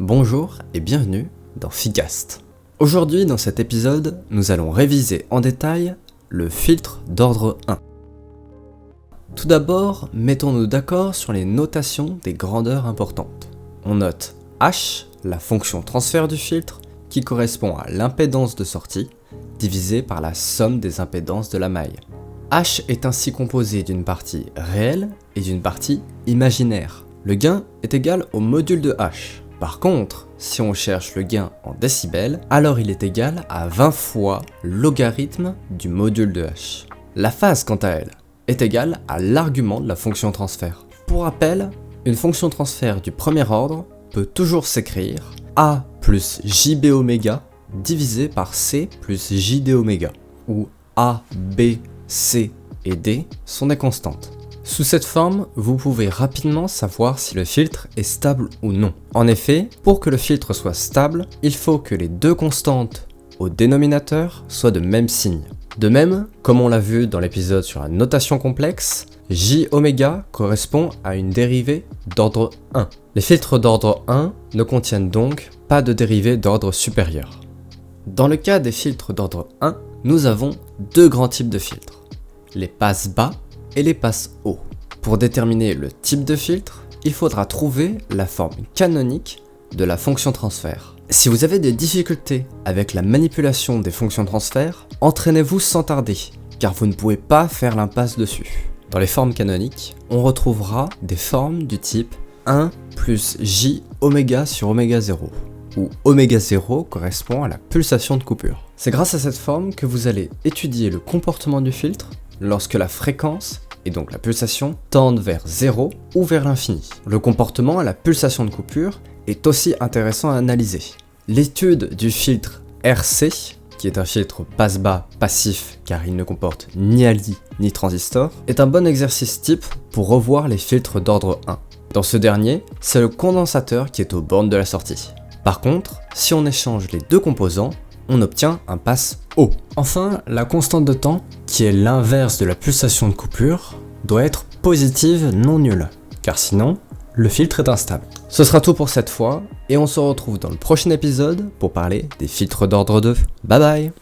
Bonjour et bienvenue dans Ficast. Aujourd'hui dans cet épisode, nous allons réviser en détail le filtre d'ordre 1. Tout d'abord, mettons-nous d'accord sur les notations des grandeurs importantes. On note H, la fonction transfert du filtre, qui correspond à l'impédance de sortie, divisée par la somme des impédances de la maille. H est ainsi composé d'une partie réelle et d'une partie imaginaire. Le gain est égal au module de H. Par contre, si on cherche le gain en décibels, alors il est égal à 20 fois logarithme du module de H. La phase, quant à elle, est égale à l'argument de la fonction transfert. Pour rappel, une fonction transfert du premier ordre peut toujours s'écrire A plus JB oméga divisé par C plus JD oméga, où A, B, C et D sont des constantes. Sous cette forme, vous pouvez rapidement savoir si le filtre est stable ou non. En effet, pour que le filtre soit stable, il faut que les deux constantes au dénominateur soient de même signe. De même, comme on l'a vu dans l'épisode sur la notation complexe, J oméga correspond à une dérivée d'ordre 1. Les filtres d'ordre 1 ne contiennent donc pas de dérivée d'ordre supérieur. Dans le cas des filtres d'ordre 1, nous avons deux grands types de filtres, les passes bas et les passes hauts. Pour déterminer le type de filtre, il faudra trouver la forme canonique de la fonction transfert. Si vous avez des difficultés avec la manipulation des fonctions transfert, entraînez-vous sans tarder, car vous ne pouvez pas faire l'impasse dessus. Dans les formes canoniques, on retrouvera des formes du type 1 plus J oméga sur oméga 0, où oméga 0 correspond à la pulsation de coupure. C'est grâce à cette forme que vous allez étudier le comportement du filtre lorsque la fréquence, et donc la pulsation, tendent vers 0 ou vers l'infini. Le comportement à la pulsation de coupure est aussi intéressant à analyser. L'étude du filtre RC, qui est un filtre passe-bas passif car il ne comporte ni Ali ni transistor, est un bon exercice type pour revoir les filtres d'ordre 1. Dans ce dernier, c'est le condensateur qui est aux bornes de la sortie. Par contre, si on échange les deux composants, on obtient un passe haut. Enfin, la constante de temps, qui est l'inverse de la pulsation de coupure, doit être positive non nulle, car sinon, le filtre est instable. Ce sera tout pour cette fois, et on se retrouve dans le prochain épisode pour parler des filtres d'ordre 2. Bye bye!